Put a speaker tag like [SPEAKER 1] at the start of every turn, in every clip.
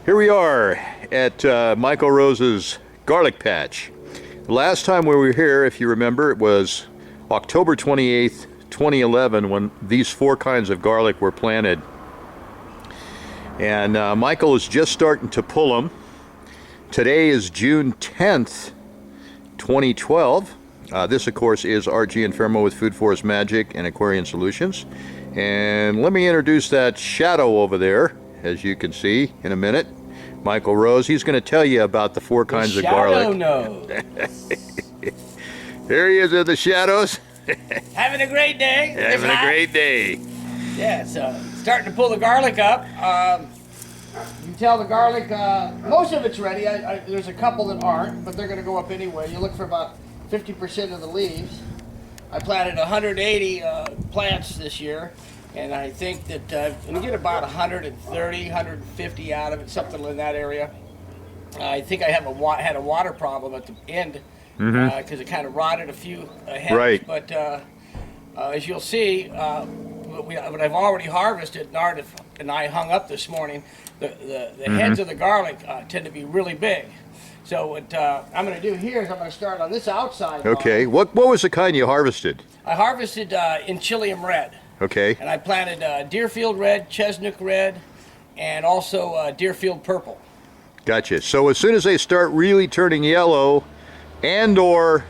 [SPEAKER 1] Here we are at Michael Rose's garlic patch. Last time we were here, if you remember, it was October 28th, 2011 when these 4 kinds of garlic were planted. And Michael is just starting to pull them. Today is June 10th, 2012. This, of course, is Art Gianfermo with Food Forest Magic and Aquarian Solutions. And let me introduce that shadow over there, as you can see in a minute. Michael Rose, he's going to tell you about the 4 kinds of garlic. There he is in the shadows.
[SPEAKER 2] Having a great day.
[SPEAKER 1] Having a great day.
[SPEAKER 2] Yeah, so starting to pull the garlic up. You can tell the garlic, most of it's ready. There's a couple that aren't, but they're going to go up anyway. You look for about 50% of the leaves. I planted 180 plants this year. And I think that I'm going to get about 130, 150 out of it, something in that area. I think I have had a water problem at the end because it kind of rotted a few heads. Right. But as you'll see, what I've already harvested, Nard and I hung up this morning, the heads of the garlic tend to be really big. So what I'm going to do here is I'm going to start on this outside.
[SPEAKER 1] Okay. What was the kind you harvested?
[SPEAKER 2] I harvested Inchelium Red.
[SPEAKER 1] Okay.
[SPEAKER 2] And I planted Deerfield Red, Chesnok Red, and also Deerfield Purple.
[SPEAKER 1] Gotcha. So as soon as they start really turning yellow, and or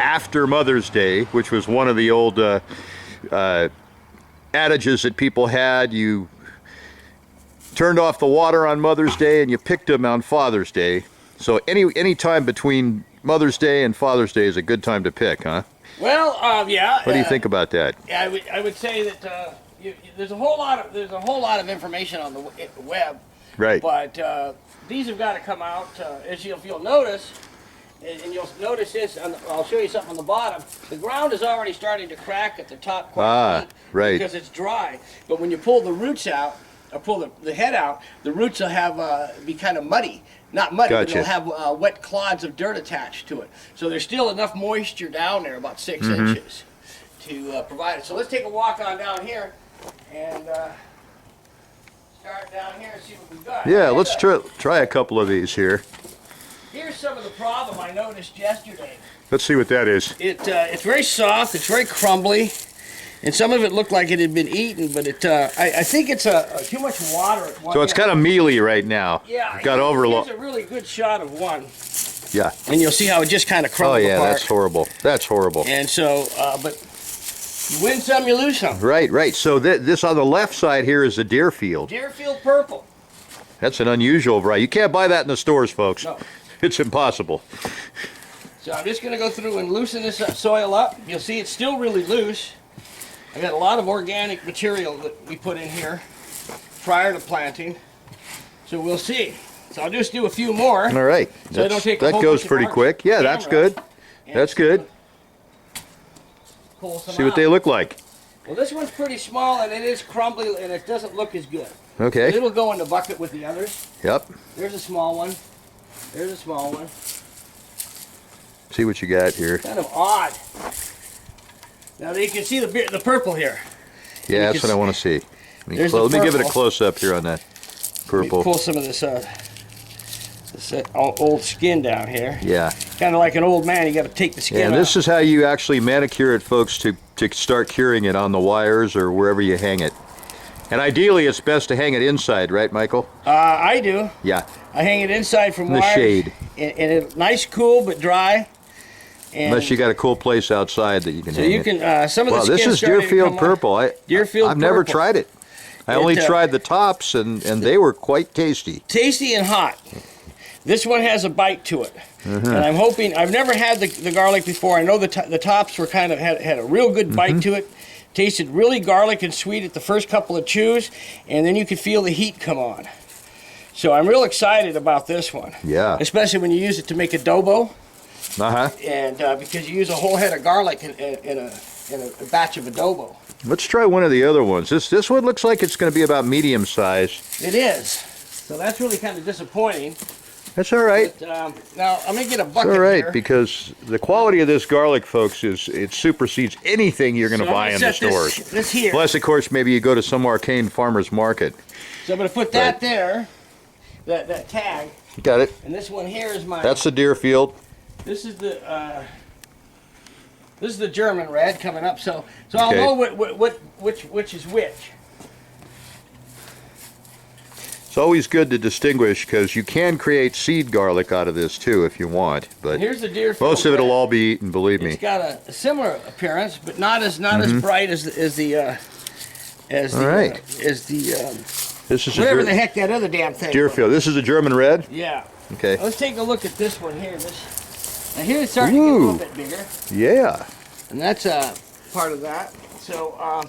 [SPEAKER 1] after Mother's Day, which was one of the old adages that people had, you turned off the water on Mother's Day and you picked them on Father's Day. So any time between Mother's Day and Father's Day is a good time to pick, huh?
[SPEAKER 2] Well, yeah.
[SPEAKER 1] What do you think about that?
[SPEAKER 2] Yeah, I would say that there's a whole lot of information on the web.
[SPEAKER 1] Right.
[SPEAKER 2] But these have got to come out. As you'll notice, and you'll notice this. I'll show you something on the bottom. The ground is already starting to crack at the top quite deep because it's dry. But when you pull the roots out, or pull the head out, the roots will have be kind of muddy. Not muddy, but it'll have wet clods of dirt attached to it. So there's still enough moisture down there, about 6 inches, to provide it. So let's take a walk on down here and start down here and see what we've got.
[SPEAKER 1] Yeah, let's try a couple of these here.
[SPEAKER 2] Here's some of the problem I noticed yesterday.
[SPEAKER 1] Let's see what that is.
[SPEAKER 2] It's very soft, it's very crumbly, and some of it looked like it had been eaten, but I think it's too much water.
[SPEAKER 1] So it's kind of mealy right now.
[SPEAKER 2] Yeah,
[SPEAKER 1] got overload.
[SPEAKER 2] Here's a really good shot of one.
[SPEAKER 1] Yeah.
[SPEAKER 2] And you'll see how it just kind of crumbled apart.
[SPEAKER 1] Oh yeah, that's horrible. That's horrible.
[SPEAKER 2] And so, but you win some, you lose some.
[SPEAKER 1] Right, right. So this on the left side here is the Deerfield.
[SPEAKER 2] Deerfield Purple.
[SPEAKER 1] That's an unusual variety. You can't buy that in the stores, folks. No. It's impossible.
[SPEAKER 2] So I'm just going to go through and loosen this soil up. You'll see it's still really loose. I got a lot of organic material that we put in here prior to planting. So we'll see. So I'll just do a few more.
[SPEAKER 1] All right.
[SPEAKER 2] So that
[SPEAKER 1] goes pretty quick. Yeah, that's good. That's good. See what they look like.
[SPEAKER 2] Well, this one's pretty small and it is crumbly and it doesn't look as good.
[SPEAKER 1] Okay.
[SPEAKER 2] It'll go in the bucket with the others.
[SPEAKER 1] Yep.
[SPEAKER 2] There's a small one. There's a small one.
[SPEAKER 1] See what you got here.
[SPEAKER 2] Kind of odd. Now you can see the purple here.
[SPEAKER 1] Yeah, that's what I want to see. Let me give it a close up here on that purple.
[SPEAKER 2] Pull some of this old skin down here.
[SPEAKER 1] Yeah.
[SPEAKER 2] Kind of like an old man, you got to take the skin out.
[SPEAKER 1] And this is how you actually manicure it, folks, to start curing it on the wires or wherever you hang it. And ideally, it's best to hang it inside, right, Michael?
[SPEAKER 2] I do.
[SPEAKER 1] Yeah.
[SPEAKER 2] I hang it inside from
[SPEAKER 1] in the shade.
[SPEAKER 2] And it's nice, cool, but dry. And
[SPEAKER 1] unless you got a cool place outside that you can hang it.
[SPEAKER 2] So you can, some of the skin
[SPEAKER 1] this is Deerfield Purple. I've never tried it. I only tried the tops, and they were quite tasty.
[SPEAKER 2] Tasty and hot. This one has a bite to it. And I'm hoping, I've never had the garlic before. I know the tops were kind of, had a real good bite to it. Tasted really garlic and sweet at the first couple of chews, and then you could feel the heat come on. So I'm real excited about this one.
[SPEAKER 1] Yeah.
[SPEAKER 2] Especially when you use it to make adobo.
[SPEAKER 1] And
[SPEAKER 2] because you use a whole head of garlic in a batch of adobo.
[SPEAKER 1] Let's try one of the other ones. This one looks like it's going to be about medium size.
[SPEAKER 2] It is. So that's really kind of disappointing.
[SPEAKER 1] That's all right.
[SPEAKER 2] But, now I'm gonna get a bucket
[SPEAKER 1] It's all right,
[SPEAKER 2] here.
[SPEAKER 1] because the quality of this garlic, folks, it supersedes anything you're going to
[SPEAKER 2] So I'm
[SPEAKER 1] buy
[SPEAKER 2] gonna
[SPEAKER 1] in the
[SPEAKER 2] set
[SPEAKER 1] stores.
[SPEAKER 2] This here.
[SPEAKER 1] Unless, of course, maybe you go to some arcane farmer's market.
[SPEAKER 2] So I'm gonna put that there, that tag,
[SPEAKER 1] Got it.
[SPEAKER 2] and this one here is my.
[SPEAKER 1] That's the Deerfield.
[SPEAKER 2] This is the German red coming up. So I'll
[SPEAKER 1] Okay.
[SPEAKER 2] know which is which.
[SPEAKER 1] It's always good to distinguish, because you can create seed garlic out of this too if you want, but
[SPEAKER 2] And here's the Deerfield.
[SPEAKER 1] most of it will
[SPEAKER 2] Red.
[SPEAKER 1] all be eaten, believe me.
[SPEAKER 2] It's got a similar appearance, but not as bright as the
[SPEAKER 1] All right. This is
[SPEAKER 2] whatever
[SPEAKER 1] a
[SPEAKER 2] the heck that other damn thing.
[SPEAKER 1] Deerfield. This is a German red.
[SPEAKER 2] Yeah.
[SPEAKER 1] Okay.
[SPEAKER 2] Let's take a look at this one here. Now here it's starting to get a
[SPEAKER 1] Ooh.
[SPEAKER 2] little bit bigger,
[SPEAKER 1] Yeah.
[SPEAKER 2] and that's part of that. So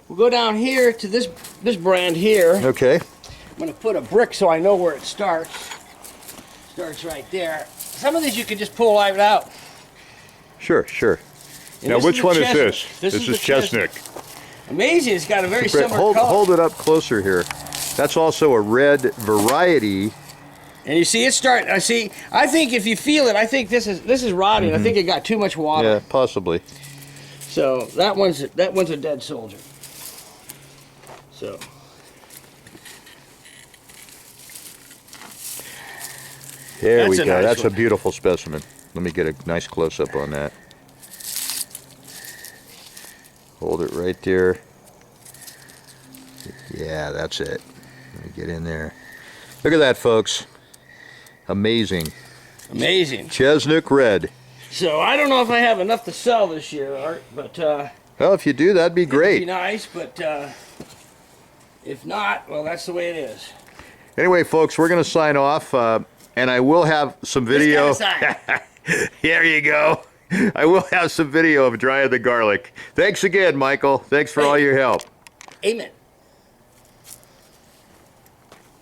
[SPEAKER 2] we'll go down here to this brand here.
[SPEAKER 1] Okay.
[SPEAKER 2] I'm going to put a brick so I know where it starts. Starts right there. Some of these you can just pull right out.
[SPEAKER 1] Sure, sure.
[SPEAKER 2] And
[SPEAKER 1] Now,
[SPEAKER 2] this
[SPEAKER 1] which
[SPEAKER 2] is the
[SPEAKER 1] one is
[SPEAKER 2] Chesnok.
[SPEAKER 1] this?
[SPEAKER 2] This
[SPEAKER 1] This
[SPEAKER 2] is
[SPEAKER 1] is
[SPEAKER 2] the
[SPEAKER 1] Chesnok.
[SPEAKER 2] Amazing. It's got a very similar
[SPEAKER 1] Hold,
[SPEAKER 2] color.
[SPEAKER 1] hold it up closer here. That's also a red variety.
[SPEAKER 2] And you see it start. I think if you feel it, I think this is rotting. I think it got too much water.
[SPEAKER 1] Yeah, possibly.
[SPEAKER 2] So that one's a dead soldier. So.
[SPEAKER 1] There we
[SPEAKER 2] That's a
[SPEAKER 1] go.
[SPEAKER 2] nice
[SPEAKER 1] That's
[SPEAKER 2] one.
[SPEAKER 1] a beautiful specimen. Let me get a nice close-up on that. Hold it right there. Yeah, that's it. Let me get in there. Look at that, folks. Amazing.
[SPEAKER 2] Amazing.
[SPEAKER 1] Chesnok Red.
[SPEAKER 2] So I don't know if I have enough to sell this year, Art, but
[SPEAKER 1] Well, if you do, that'd be
[SPEAKER 2] it'd be
[SPEAKER 1] great.
[SPEAKER 2] nice. But if not, well, that's the way it is.
[SPEAKER 1] Anyway, folks, we're going to sign off, and I will have some video.
[SPEAKER 2] This kind of sign.
[SPEAKER 1] There you go. I will have some video of drying the garlic. Thanks again, Michael. Thanks for all your help.
[SPEAKER 2] Amen.